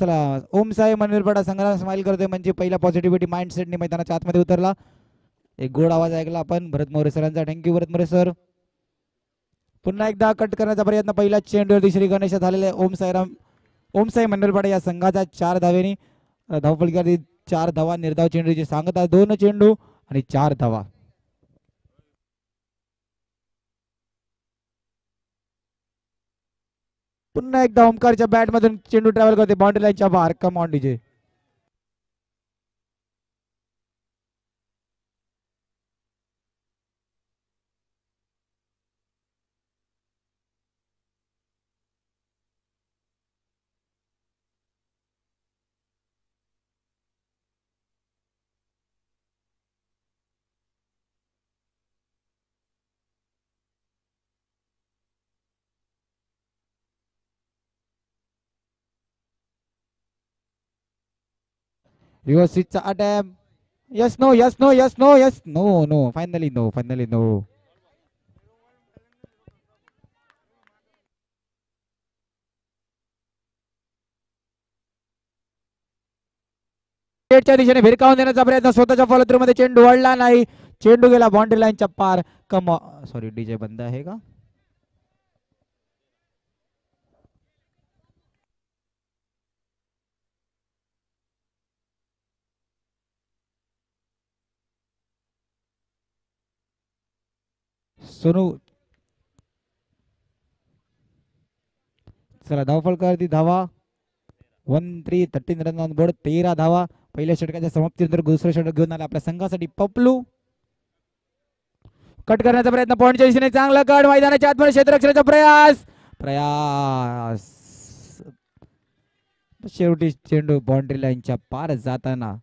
चला ओम साई मनवीरपाडा संग्राम स्माइल करतोय म्हणजे पहिला पॉझिटिव्हिटी माइंडसेटने मैदानाच्या आतमध्ये उतरला. एक गोड आवाज ऐकला आपण भरत मोरे सरांचा. थँक्यू भरत मोरे सर. पुन्हा एकदा कट करण्याचा प्रयत्न. पहिला चेंडूवरती श्री गणेश झालेले ओम साई मनवीरपाडा या संघाचा 4 धावेनी धावफलकावरती 4 धावा. निर्धाव चेंडूची सांगता 2 चेंडू आणि 4 धावा. पुन्हा एकदा ओमकारच्या बॅट मधून चेंडू ट्रॅव्हल करते बाउंड्री लाईनच्या बाहेर. Come on DJ. रिव्हर्स स्विचचा attempt. Yes no yes no yes no yes no no finally no finally no. च्या दिशेने भिरकावून देण्याचा प्रयत्न. स्वतःच्या फॉलोथ्रू मध्ये चेंडू वळला नाही. चेंडू गेला बाउंड्री लाईनच्या पार. कम सॉरी डीजे बंद आहे का. सोनू चला धावफलकावरती धावा 13 रन ऑन बोर्ड. 13 धावा. पहिल्या षटकाच्या समाप्तीनंतर दुसरं षटक घेऊन आला आपल्या संघासाठी पपलू. कट करण्याचा प्रयत्न. पॉईंटच्या दिशेने चांगला कट. मैदानाच्या आतमध्ये क्षेत्ररक्षणाचा प्रयास प्रयास शेवटी चेंडू बाउंड्री लाईनच्या पार जाताना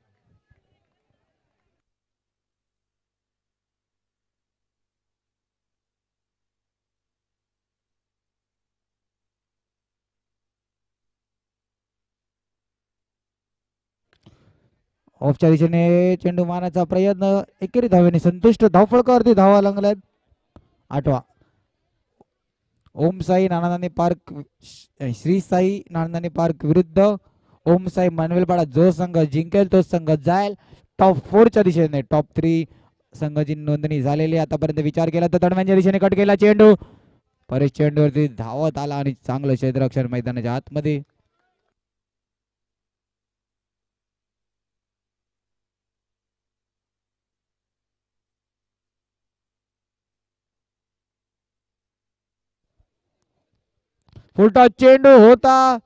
ऑफच्या दिशेने चेंडू मारण्याचा प्रयत्न. एकेरी धावेने संतुष्ट. धावफलकावरती धावा लागल्यात 8वा. ओम साई नानानानी पार्क श्री साई नानानानी पार्क विरुद्ध ओम साई मनवेलपाडा. जो संघ जिंकेल तो संघ जाईल टॉप 4च्या दिशेने. टॉप 3 संघाची नोंदणी झालेली. आतापर्यंत विचार केला तर दरम्यानच्या दिशेने कट केला चेंडू. परेश चेंडूवरती धावत आला आणि चांगलं क्षेत्ररक्षण मैदानाच्या आतमध्ये. फुलटॉस चेंडू होता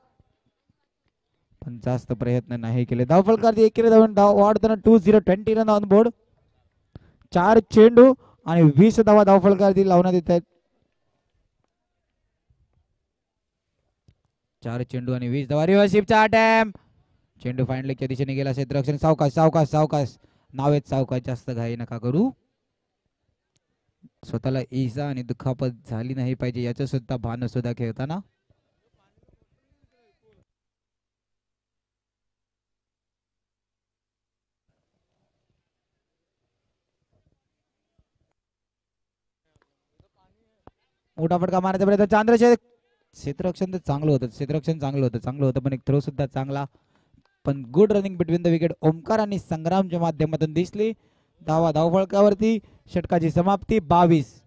पण जास्त प्रयत्न नाही केले. धावफलकावरती एकेरी धावून धाव वाढताना 20 रन ऑन बोर्ड. 4 चेंडू आणि 20 धावा धावफलकावरती लावण्यात येत आहेत. 4 चेंडू आणि 20 धावा. रिव्हर्सिपचा अटॅम्प. चेंडू फाईन लेगच्या दिशेने गेला. क्षेत्ररक्षण सावकाश सावकाश सावकाश. नावेत सावकाश. जास्त घाई नका करू. स्वतःला इजा आणि दुखापत झाली नाही पाहिजे याचं सुद्धा भान सुद्धा खेळताना. मोठा फटका मारण्याचा प्रयत्न. चंद्रशेखर क्षेत्ररक्षण तर चांगलं होतं. क्षेत्ररक्षण चांगलं होतं पण एक थ्रो सुद्धा चांगला. पण good running between the wicket Omkar आणि संग्रामच्या माध्यमातून दिसली. धावा धावफलकावरती. षटकाची समाप्ती 22.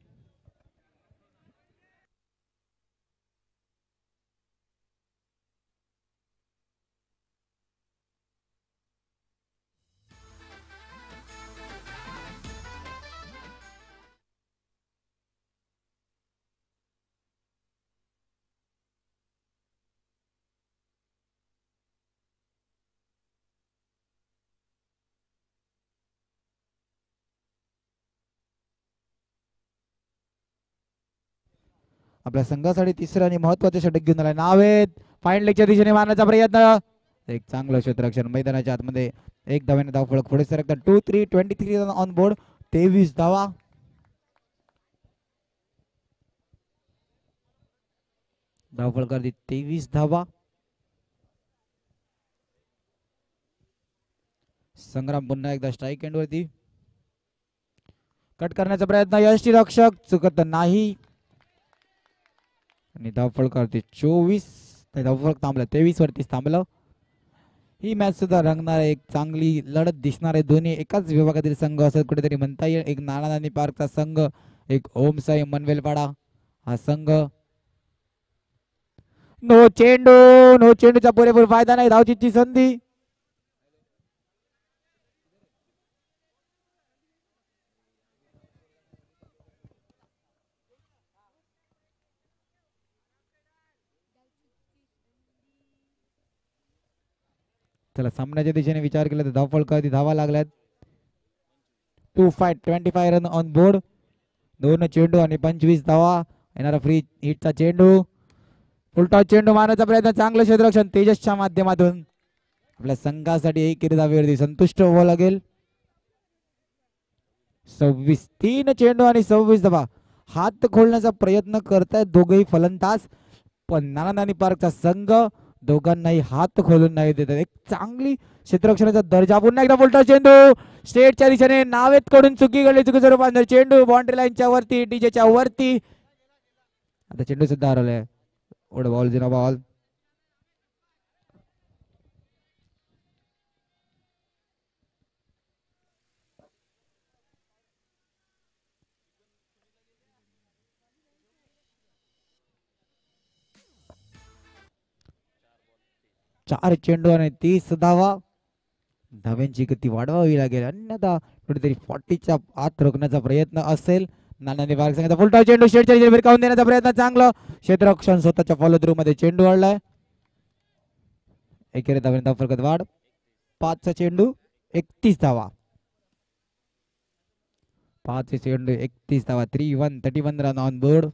आपल्या संघासाठी तिसरं आणि महत्वाचे षटक घेऊन आला. नावेत फाईन लेगच्या दिशेने मारण्याचा प्रयत्न. एक चांगलं क्षेत्ररक्षण मैदानाच्या आतमध्ये. एक धाव्याने धावफलक पुढे सरकतात. 23 रन ऑन बोर्ड. 23 धावा. धावफलकावरती 23 धावा. संग्राम पुन्हा एकदा स्ट्राईक एंड वरती. कट करण्याचा प्रयत्न. यष्टीरक्षक चुकत नाही आणि धावफलकावरती 24. धावफलक थांबलं 23 वरतीच थांबलं. ही मॅच सुद्धा रंगणार आहे, एक चांगली लढत दिसणार आहे. दोन्ही एकाच विभागातील संघ असं कुठेतरी म्हणता येईल. एक नानानानी पार्कचा संघ, एक ओम साई मनवेलपाडा हा संघ. नो चेंडू, नो चेंडूचा पुरेपूर फायदा नाही. धावचीची संधी. चला सामन्याच्या दिशेने विचार केला तर धावफलकावरती धावा लागल्यात. 25 रन ऑन बोर्ड. 2 चेंडू आणि 25 धावा. येणारा फ्री हिटचा चेंडू. उलटा चेंडू मारण्याचा प्रयत्न. चांगलं क्षेत्ररक्षण तेजसच्या माध्यमातून. आपल्या संघासाठी एक धावेवरती संतुष्ट व्हावं लागेल. 26 3 चेंडू आणि 26 धावा. हात खोलण्याचा प्रयत्न करतायत दोघेही फलंदाज, पण नानानानी पार्कचा संघ दोघांनाही हात खोलून नाही देतात. एक चांगली क्षेत्ररक्षणाचा दर्जा. पुन्हा एकदा उलटा चेंडू स्टेटच्या दिशेने. नावेत कडून चुकी घडली. चुकीचं रूपांतर. चेंडू बाउंड्री लाईनच्या वरती, डीजेच्या वरती. आता चेंडू सुद्धा हरवलाय. ओढ बॉल, झिरो बॉल. चार चेंडू आणि 30 धावा. धाव्यांची गती वाढवावी लागेल, अन्यथा कुठेतरी 40च्या आत रोखण्याचा प्रयत्न असेल. नानाने भाग सांगितला. फुलटा चेंडू शेटच्या भिरकावून देण्याचा प्रयत्न. चांगलं क्षेत्ररक्षण. स्वतःच्या फॉलो थ्रू मध्ये चेंडू हडलाय. एकेरी धाव्याने फरकत वाढ. 5चा चेंडू 31 धावा. 5 चेंडू 31 धावा. 31 रन ऑन बोर्ड.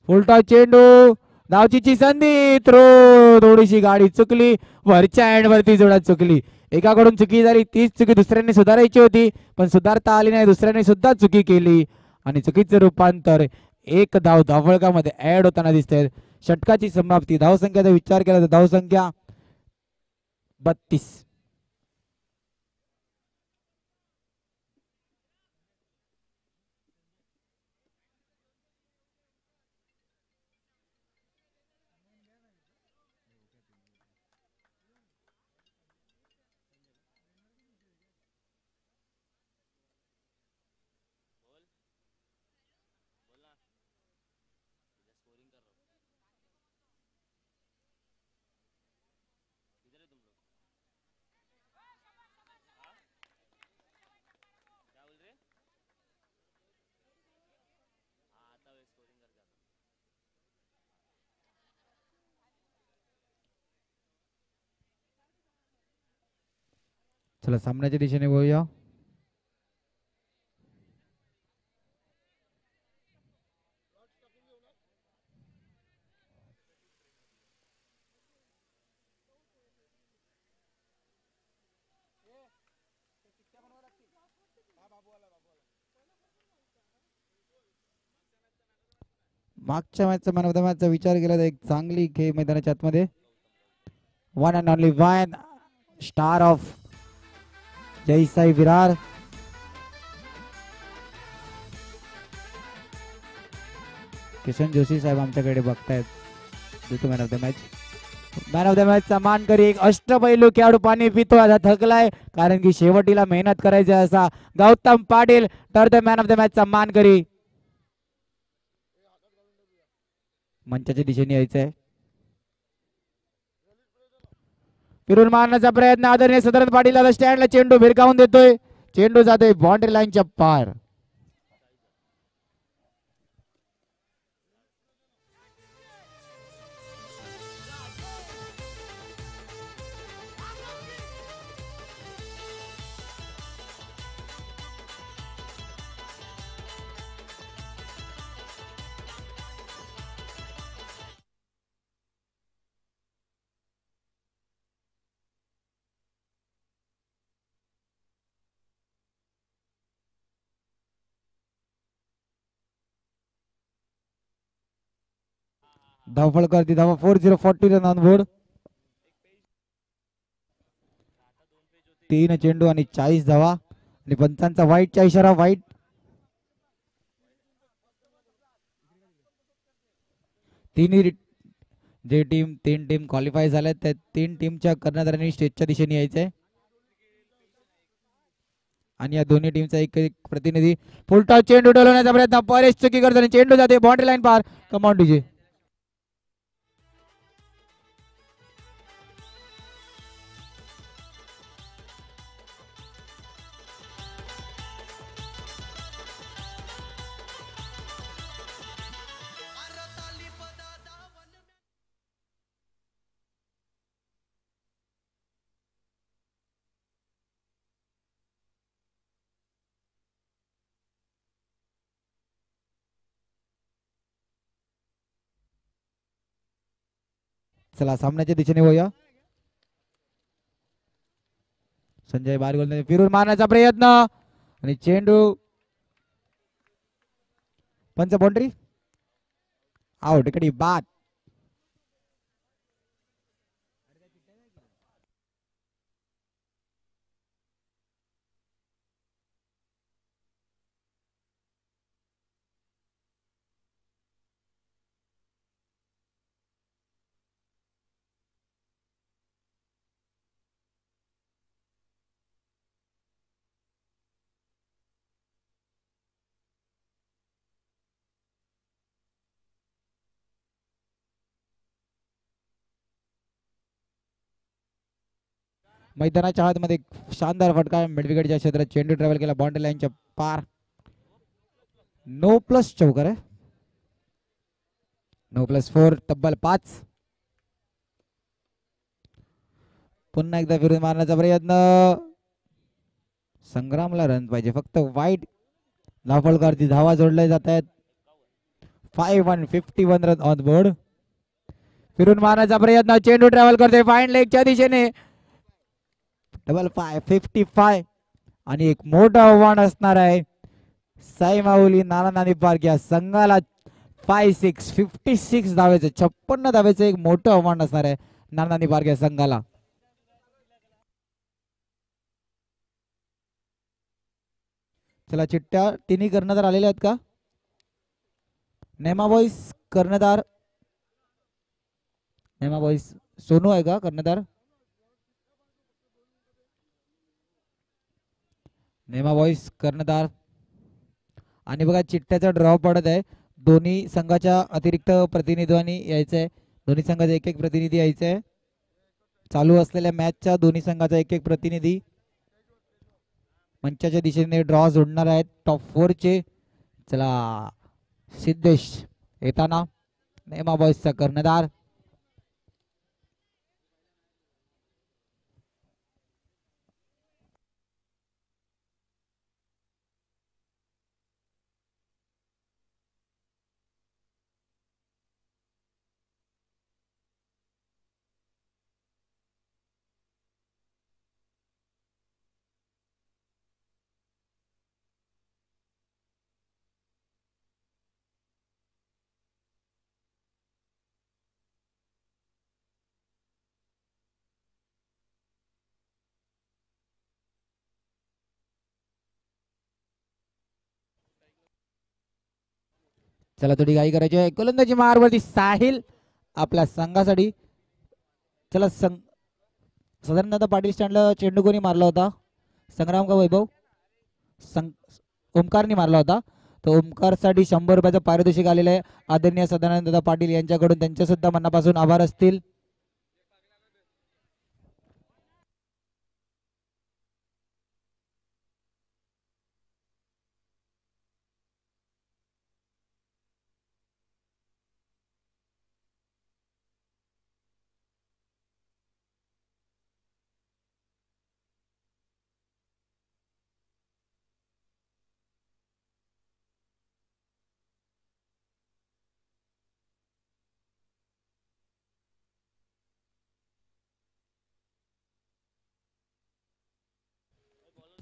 फुलटा चेंडू. धावचीची संधी. थ्रो. थोडीशी गाडी चुकली. वरच्या एंड वरती जोडा चुकली. एकाकडून चुकी झाली. तीच चुकी दुसऱ्यांनी सुधारायची होती, पण सुधारता आली नाही. दुसऱ्याने सुद्धा चुकी केली आणि चुकीचं रूपांतर एक धाव धावफलकामध्ये ऍड होताना दिसते. षटकाची समाप्ती. धावसंख्याचा विचार केला तर धावसंख्या 32. चला सामन्याच्या दिशेने बोलूया. मागच्या मॅचचा मॅन ऑफ द मॅचचा विचार केला तर एक चांगली खेळ मैदानाच्या आतमध्ये. One and only one star of Jaisai Virar. Kishan Joshi साहेब आमच्याकडे बघतायत. Man of the match. Man of the मॅचचा मानकरी एक अष्टपैलू खेळाडू. पाणी पितो आता थकलाय, कारण की शेवटीला मेहनत करायची. असा गौतम पाटील ठरतोय मॅन ऑफ द मॅचचा मानकरी. मंचाच्या दिशेने यायचंय. फिरून मारण्याचा प्रयत्न. आदरणीय सदरन पाटील आता स्टँडला चेंडू भिरकावून देतोय. चेंडू जातोय बाउंड्री लाईनच्या पार. धावफळ करते धावा. 4040 रन ऑन बोर्ड. 3 चेंडू आणि 40 धावा. आणि पंचांचा वाईटचा इशारा. वाईट. तिन्ही जे टीम 3 टीम क्वालिफाय झाल्यात त्या 3 टीमच्या कर्णधारांनी स्टेजच्या दिशेने यायचंय आणि या दोन्ही टीमचा एक एक प्रतिनिधी फुलटॉस चेंडू डोलवण्याचा प्रयत्न परेश चुकी करताना चेंडू जाते बाउंड्री लाईन पार कमांड डीजे चला सामन्याच्या दिशेने वळूया संजय बारगोल फिरून मारण्याचा प्रयत्न आणि चेंडू पंच बाउंड्री आउट इकडे बाद मैदानाच्या आतमध्ये शानदार फटका मिडविकेटच्या क्षेत्रात चेंडू ट्रॅव्हल केला बाउंड्री लाईनच्या पार नो प्लस चौकार आहे 9+4 तब्बल 5 पुन्हा एकदा फिरून मारण्याचा प्रयत्न संग्रामला रन पाहिजे फक्त वाईट धावफलकावरती धावा जोडल्या जात आहेत 51 रन ऑन बोर्ड फिरून मारण्याचा प्रयत्न चेंडू ट्रॅव्हल करते फाईन लेगच्या दिशेने 55 आणि एक मोठं आव्हान असणार आहे साई माऊली नानानानी पार्क या संघाला 56 धावेचं 56 धावेचं एक मोठं आव्हान असणार आहे नानानानी पार्क या संघाला चला चिट्ट्या तिन्ही कर्णधार आलेले आहेत का नेमा बॉईस कर्णधार नेमा बॉईस सोनू आहे का कर्णधार नेमा बॉईस कर्णधार आणि बघा चिट्ट्याचा ड्रॉ पडत आहे दोन्ही संघाच्या अतिरिक्त प्रतिनिधींनी यायचंय दोन्ही संघाचा एक एक प्रतिनिधी यायचंय चालू असलेल्या मॅचच्या दोन्ही संघाचा एक एक प्रतिनिधी मंचाच्या दिशेने ड्रॉ जोडणार आहेत टॉप 4 चे चला सिद्धेश येताना नेमा बॉईसचा कर्णधार चला थोडी घाई करायची आहे गोलंदाजी मारवरती साहिल आपल्या संघासाठी चला साधारणतः पाटील स्टँडला चेंडू कोणी मारला होता संग्राम का वैभव ओमकारने मारला होता तर ओमकारसाठी 100 रुपयाचं पारितोषिक आलेलं आहे आदरणीय सदानंद दादा पाटील यांच्याकडून त्यांच्या सुद्धा मनापासून आभार असतील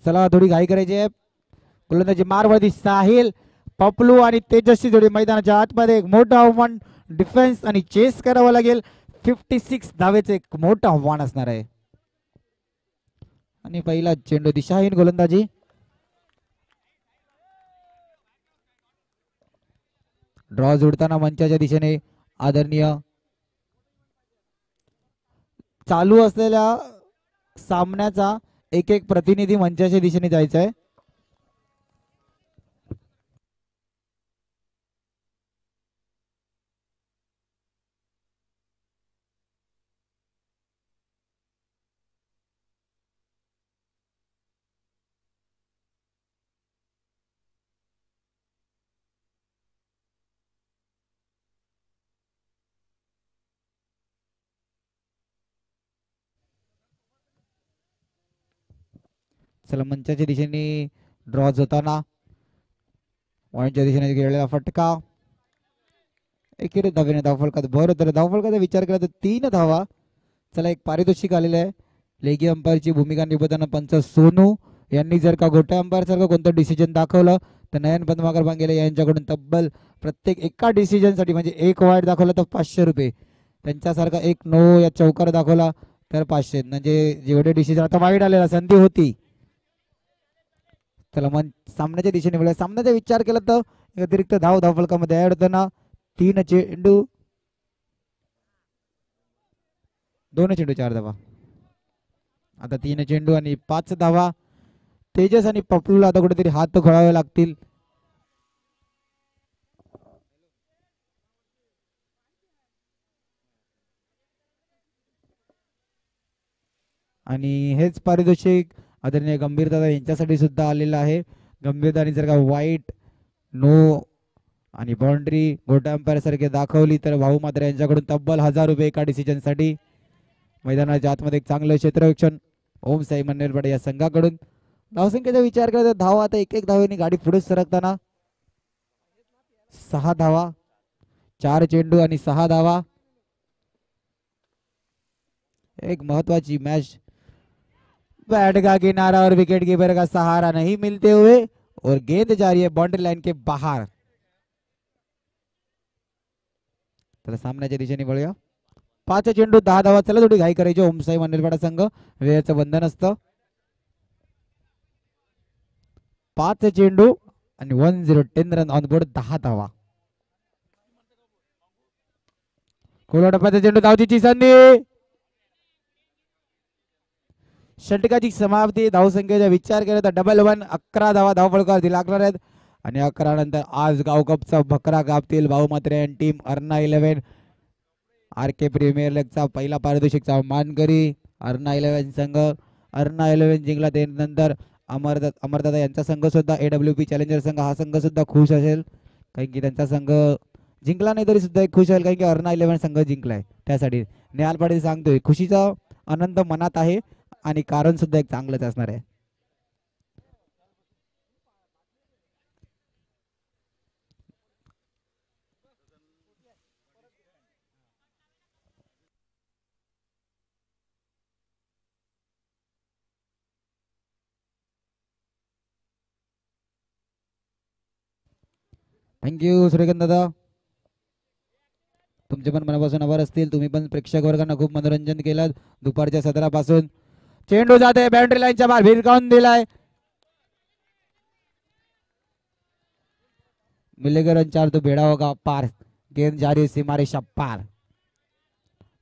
चला थोडी घाई करायची आहे गोलंदाजी मारवरती साहिल पपलू आणि तेजस्वी जोडी मैदानाच्या आतमध्ये एक मोठं आव्हान डिफेन्स आणि चेस करावं लागेल 56 धावेचं एक मोठं आव्हान असणार आहे आणि पहिला चेंडू दिशाहीन गोलंदाजी ड्रॉ जोडताना मंचाच्या दिशेने आदरणीय चालू असलेल्या सामन्याचा एक एक प्रतिनिधी मंचाच्या दिशेने जायचा आहे. चला मंचाच्या दिशेने ड्रॉज होताना पॉईंटच्या दिशेने गेलेला फटका एकेरी धावेने धावफलकात भर होतं. धावफलकाचा विचार केला तर 3 धावा. चला एक पारितोषिक आलेलं आहे. लेगी अंपायरची भूमिका निभवताना पंच सोनू यांनी जर का गोट्या अंपायर सारखं कोणतं डिसिजन दाखवलं तर नयन पद्माकर बांगेले यांच्याकडून तब्बल प्रत्येक एका डिसिजनसाठी म्हणजे एक वाईट दाखवला तर 500 रुपये, त्यांच्यासारखा एक नो या चौकार दाखवला तर 500. म्हणजे जेवढे डिसिजन आता वाईट आलेला संधी होती. चला मन सामन्याच्या दिशेने वळूया. सामन्याचा विचार केला तर अतिरिक्त धावफलकामध्ये ऍड होताना 3 चेंडू 2 चेंडू 4 धावा. आता 3 चेंडू आणि 5 धावा. तेजस आणि पपलूला आता कुठेतरी हात खोळावे लागतील. आणि हेच पारितोषिक आदरणीय गंभीरदादा यांच्यासाठी सुद्धा आलेलं आहे. गंभीरदानी जर का वाईट नो आणि बाउंड्री गोट्या अंपायर सारखे दाखवली तर भाऊ मात्र यांच्याकडून तब्बल 1000 रुपये एका डिसिजनसाठी. मैदानाच्या आतमध्ये एक चांगलं क्षेत्ररक्षण ओम साई मन्नेरपाडे या संघाकडून. धावसंख्येचा विचार केला तर धावा आता एक धावेने गाडी पुढे सरकताना 6 धावा. 4 चेंडू आणि 6 धावा. एक महत्वाची मैच. बैट का किनारा और विकेट कीपर का सहारा नहीं मिलते हुए और गेंद जा रही है बाउंड्री लाइन के बाहर. चला सामन्याच्या दिशेने वळूया. 5 चेंडू 10 धावा. चला थोडी घाई करायची ओमसाई मन्नेरपाडा संघ. वेळेचं बंधन असतं. 5 चेंडू आणि 10 रन ऑन बोर्ड 10 धावा. खोला टप्प्याचा चेंडू धावचीची संधी. षटकाची समाप्ती. धावसंख्येचा विचार केला तर 1-1 11 धावा धावफलकावरती लागणार आहेत. आणि 11 नंतर आज गाव कपचा बकरा कापतील भाऊ मात्रे आणि टीम अर्ना 11. आर के प्रीमियर लीगचा पहिला पारितोषिकचा मानकरी अर्ना 11 संघ. अर्ना 11 जिंकला त्यानंतर अमरदादा यांचा संघ सुद्धा AWP चॅलेंजर संघ हा संघ सुद्धा खुश असेल, कारण की त्यांचा संघ जिंकला नाही तरी सुद्धा एक खुश असेल, कारण की अर्ना 11 संघ जिंकलाय. त्यासाठी निहाल पाटील सांगतोय खुशीचा आनंद मनात आहे आणि कारण सुद्धा एक चांगलंच असणार आहे. थँक्यू सूर्यकांत दादा. तुमचे पण मनापासून आभार असतील. तुम्ही पण प्रेक्षक वर्गांना खूप मनोरंजन केलं दुपारच्या सत्रापासून. चेंडू जाते बाउंड्री लाईनच्या बाहेर भिरकावून दिलाय. मिलेगर चार तो भेड़ा होगा पार. गेंद जारी सीमारेषा पार.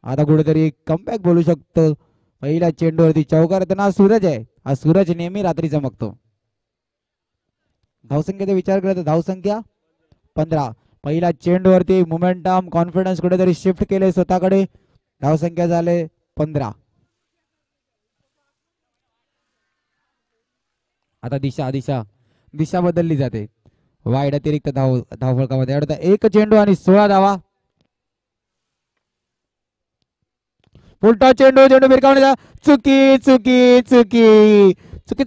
आता कुठेतरी कमबॅक बोलू शकतो. पहिल्या चेंडूवरती चौकार हा सूरज आहे. हा सूरज नेहमी रात्री चमकतो. धावसंख्येचा विचार केला तर धावसंख्या 15. पहिल्या चेंडूवरती मोमेंटम कॉन्फिडन्स कुठेतरी शिफ्ट केले स्वतःकडे. धावसंख्या झाले 15. आता दिशा बदलली जाते. वाईड अतिरिक्त धावफलकामध्ये अडता 1 चेंडू आणि 16 धावा. उलटा चेंडू भिरकावण्याचा चुकीचं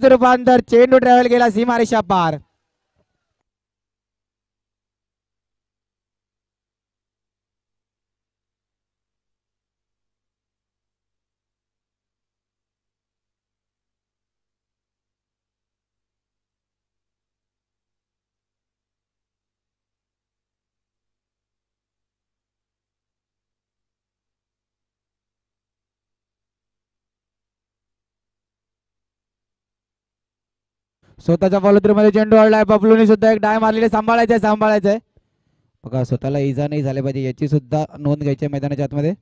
रूपांतर. चेंडू ट्रॅव्हल गेला सीमारेषा पार. स्वतःच्या फॉलोथ्रू मध्ये चेंडू अडलाय. पपलूनी सुद्धा एक डाय मारलेले. सांभाळायचंय बघा. स्वतःला इजा नाही झाली पाहिजे याची सुद्धा नोंद घ्यायची मैदानाच्या आतमध्ये.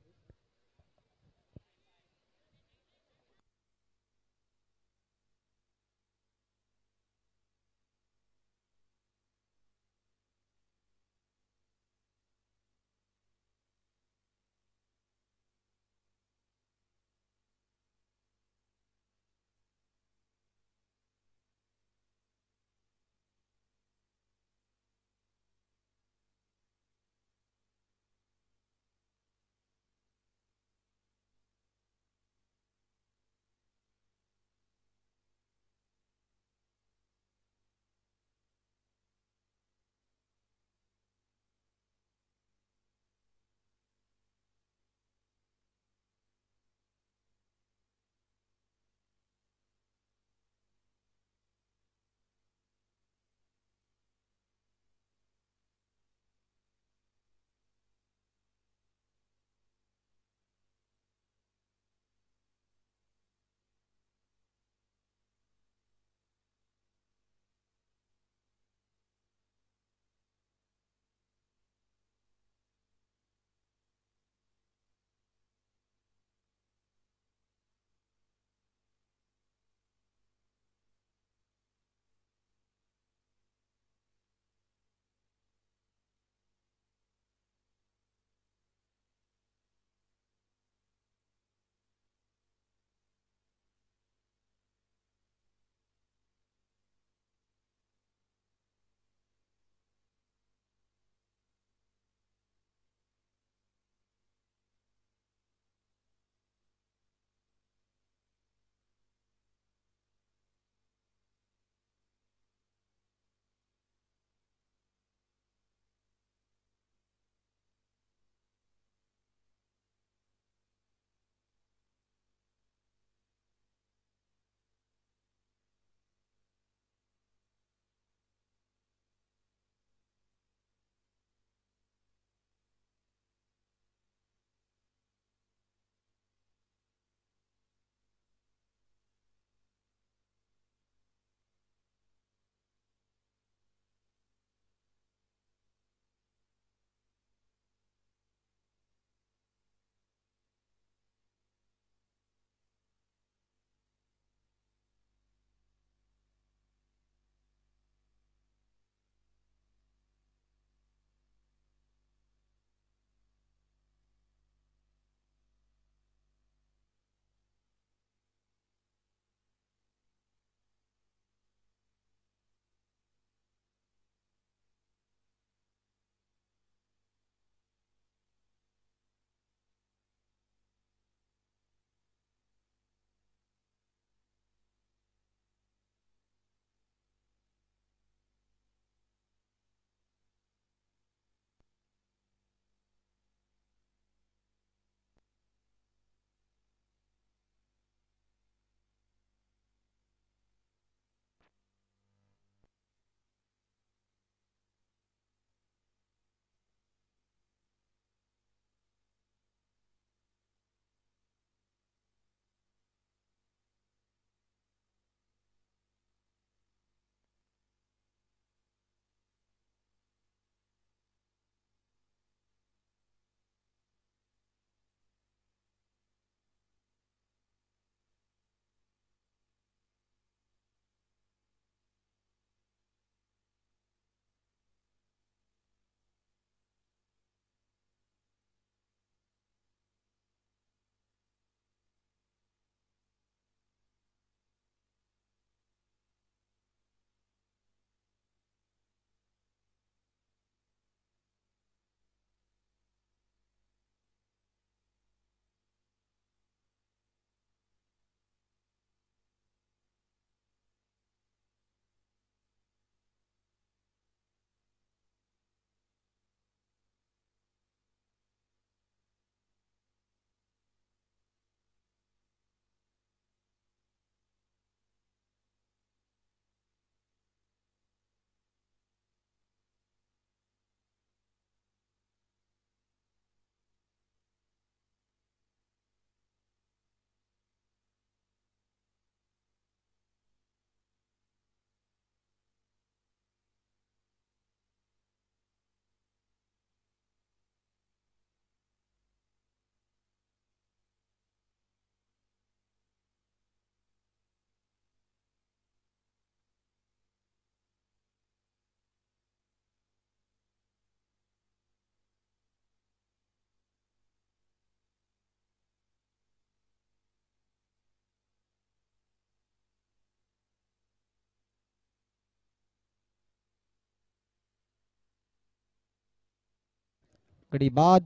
कडकडी बाद.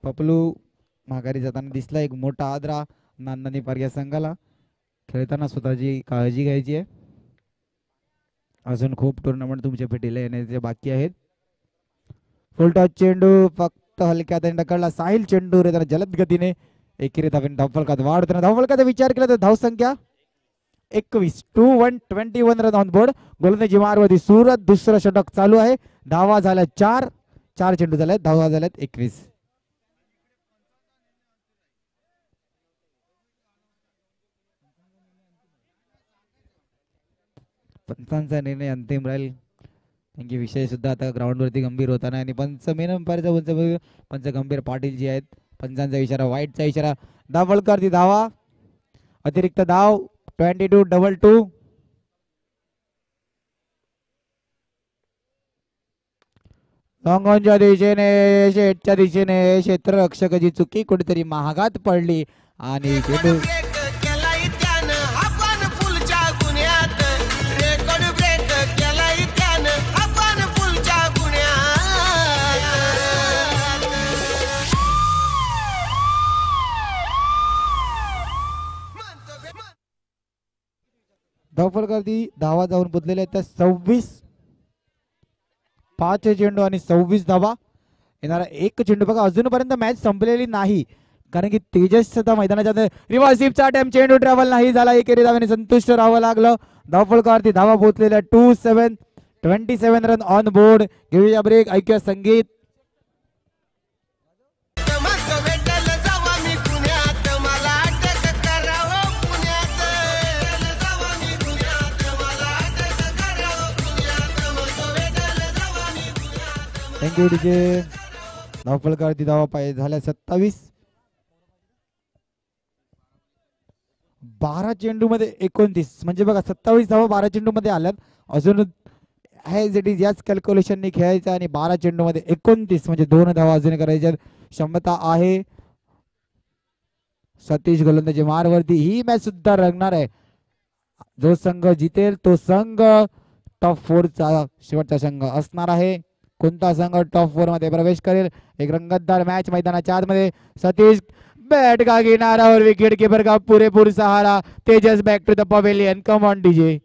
पपलू माघारी जाताना दिसला. एक मोठा आदरा नांदणी पार या संघाला. खेळताना स्वतःची काळजी घ्यायची आहे. अजून खूप टुर्नामेंट तुमच्या भेटीला येण्याचे बाकी आहेत. फुल टॉस चेंडू फक्त हलक्या ढकलला. साहिल चेंडू रे जलद गतीने एकेरी धावेने धावफलकात वाढ होताना. धावफलकाचा विचार केला तर धावसंख्या 21. 21 रन ऑन बोर्ड. गोलंदाजी मारवरती सुरत. दुसरं षटक चालू आहे. धावा झाल्या 4 चेंडू झाले. धावा झाल्यात 21. पंचांचा निर्णय अंतिम राहील. त्यांचे विषय सुद्धा आता ग्राउंडवरती गंभीर होताना आणि पंच मेन अंपायरचा पंच गंभीर पाटील जी आहेत. पंचांचा इशारा, वाईटचा इशारा. धावफलकावरती धावा. अतिरिक्त धाव 22-22. लॉंगॉनच्या दिशेने शेटच्या दिशेने क्षेत्ररक्षकाची चुकी कुठेतरी महागात पडली आणि चेंडू धावफलकावरती धावा जाऊन बुधलेल्या आहेत त्या 26. 5 चेंडू आणि 26 धावा. येणारा एक चेंडू बघा. अजूनपर्यंत मॅच संपलेली नाही कारण की तेजस सुद्धा मैदानाच्या रिव्हर्सिपचा अटेम्प्ट. चेंडू ट्रॅव्हल नाही झाला. एकेरी धावेने संतुष्ट राहावं लागलं. धावफलकावरती धावा पोहोचलेल्या 27 रन ऑन बोर्ड. घेऊया ब्रेक. ऐकूया संगीत. Thank you DJ. धावफलकावरती धावा पाहिजे झाल्या 27. 12 चेंडू मध्ये 29 म्हणजे बघा 27 धावा 12 चेंडू मध्ये आल्यात. अजून ॲज इट इज याच कॅल्क्युलेशनने खेळायचं आणि 12 चेंडू मध्ये 29 म्हणजे 2 धावा अजून करायच्या क्षमता आहे. सतीश गोलंदाजी मारवरती ही मॅच सुद्धा रंगणार आहे. जो संघ जितेल तो संघ टॉप 4 चा शेवटचा संघ असणार आहे. कोणता संघ टॉप 4 मध्ये प्रवेश करेल. एक रंगतदार मॅच मैदानाच्या आतमध्ये. सतीश बैट का किनारा और विकेट कीपर का पूरेपूर सहारा. Tejas back to the pavilion. Come on DJ.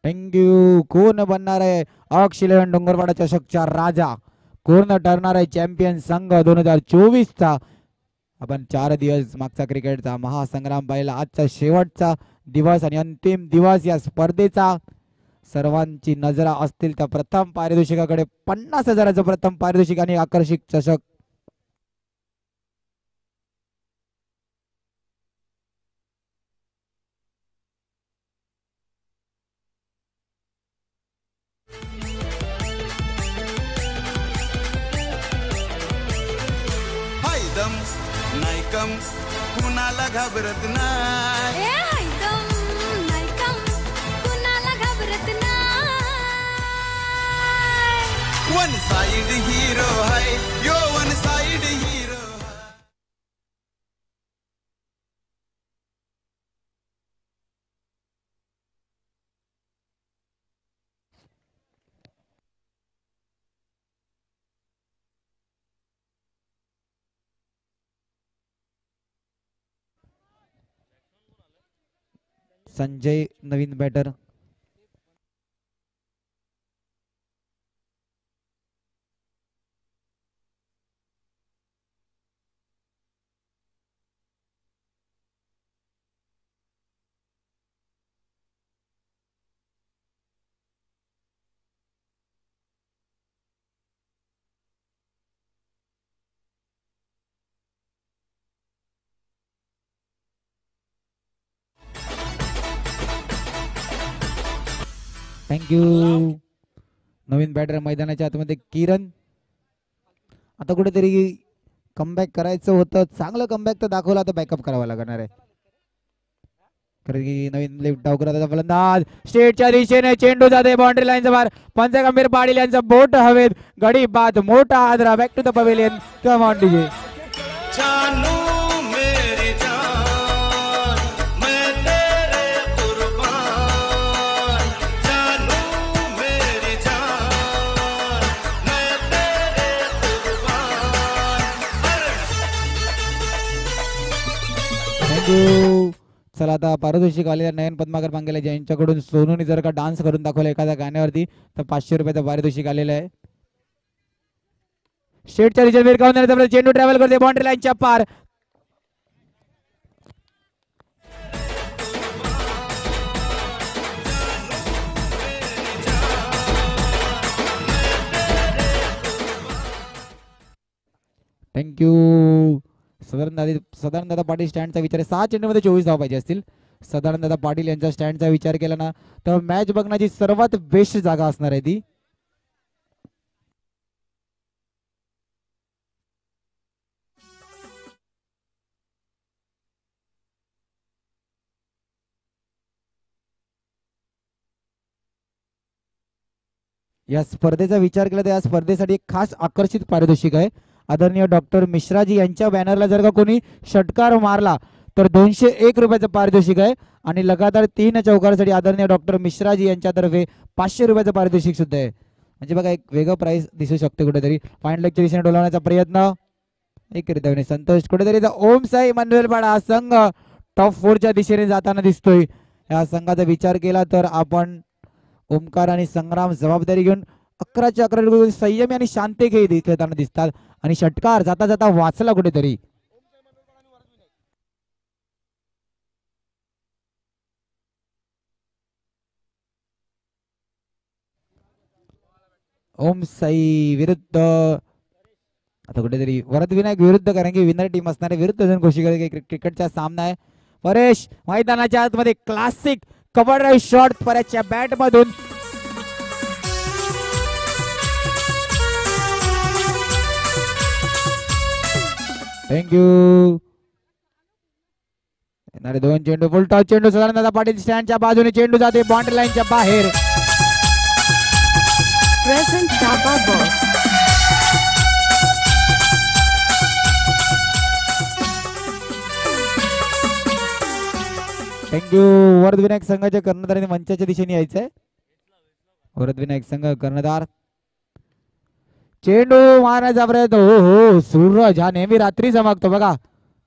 Thank you. कोण बनणार आहे ऑक्सिलेवन डोंगरवाडा चषकचा राजा. कोण ठरणार आहे चॅम्पियन संघ 2024 चा. आपण 4 दिवस मागचा क्रिकेटचा महासंग्राम पाहिला. आजचा शेवटचा दिवस आणि अंतिम दिवस या स्पर्धेचा. सर्वांची नजरा असतील त्या प्रथम पारितोषिकाकडे. 50,000चं प्रथम पारितोषिक आणि आकर्षक चषक. कुणाला घाबरत नाही. वन साइड हीरो है यो. One side hero. संजय नवीन बॅटर. थँक्यू. नवीन बॅटर मैदानाच्या आतमध्ये किरण. आता कुठेतरी कमबॅक करायचं होतं. चांगलं कमबॅक तर दाखवलं. आता बॅकअप करावं लागणार आहे. नवीन लेफ्ट डाव करत होता फलंदाज स्टेटच्या दिशेने चेंडू जाते बाउंड्री लाईनच्या बाहेर. पंचगंभीर पाटील यांचा बोट हवेत, गडी बाद, मोठा आदरा. Back to the pavilion. Come on DJ. जानू मेरी जान मैं तेरे कुर्बान, जानू मेरी जान मैं तेरे कुर्बान. थँक्यू. चला आता पारितोषिक आलेल्या नयन पद्माकर पांगेला यांच्याकडून सोनूने जर का डान्स करून दाखवला एखाद्या गाण्यावरती तर 500 रुपयाचं पारितोषिक आलेलं आहे. स्टेटच्या दिशेने विरकावून देण्याचा चेंडू ट्रॅव्हल करते बाउंड्री लाईनच्या पार. थँक्यू. सदानंद दादा पाटील स्टँडचा विचार आहे. 6 चेंडूमध्ये 24 धावा पाहिजे असतील. सदानंद दादा पाटील यांच्या स्टँडचा विचार केला ना तर मॅच बघण्याची सर्वात बेस्ट जागा असणार आहे ती. या स्पर्धेचा विचार केला तर या स्पर्धेसाठी एक खास आकर्षित पारितोषिक आहे. आदरणीय डॉक्टर मिश्राजी यांच्या बॅनरला जर का कोणी षटकार मारला तर 201 रुपयाचं पारितोषिक आहे आणि लगातार 3 चौकारासाठी आदरणीय डॉक्टर मिश्राजी यांच्यातर्फे 500 रुपयाचं पारितोषिक सुद्धा आहे. म्हणजे बघा एक वेगळं प्राइस दिसू शकते कुठेतरी. फाईन लेगच्या दिशेने डोलावण्याचा प्रयत्न एकरीत संतोष कुठेतरी. ओम साई मनवेलपाडा हा संघ टॉप 4च्या दिशेने जाताना दिसतोय. या संघाचा विचार केला तर आपण ओमकार आणि संग्राम जबाबदारी घेऊन 11च्या 11 संयमी आणि शांती खेळताना दिसतात आणि षटकार जाता जाता वाचला कुठेतरी. ओम साई विरुद्ध आता कुठेतरी वरद विनायक विरुद्ध, कारण की विनर टीम असणारे विरुद्ध जण घोषित क्रिकेटचा सामना आहे. परेश मैदानाच्या आतमध्ये क्लासिक कव्हर ड्राईव्ह शॉट परेशच्या बॅट मधून. थँक्यू. येणारे 2 चेंडू फुल टॉस चेंडू सदानंद पाटील स्टँडच्या बाजूने चेंडू जाते बाउंड्री लाईनच्या बाहेर. Present Dhaba Boss. Thank you. Varad Vinayak संघाच्या कर्णधाराने मंचाच्या दिशेने यायचंय. वरद विनायक संघ कर्णधार चेंडू मारण्याचा प्रयत्न. हो हो सूरज हा नेहमी रात्री चमकतो बघा.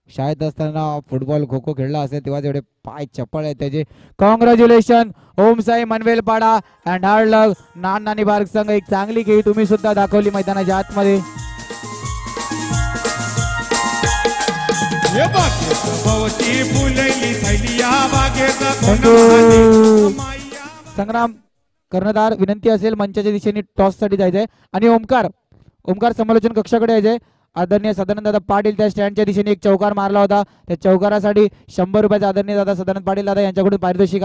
शाळेत असताना फुटबॉल खो खो खेळला असेल तेव्हा जेवढे पाय चपळ आहेत त्याचे. Congratulation Om Sai Manvelpada and hard luck. Nani बार्क संघ एक चांगली खेळी तुम्ही सुद्धा दाखवली मैदानाच्या आतमध्ये. संग्राम कर्णधार विनंती असेल मंचाच्या दिशेने टॉस साठी जायचंय आणि ओमकार समालोचन कक्षाकडे यायचंय. आदरणीय सदानंद दादा पाटील त्या स्टँडच्या दिशेने एक चौकार मारला होता. त्या चौकारासाठी 100 रुपयाचा आदरणीय दादा सदानंद पाटील दादा यांच्याकडून पारितोषिक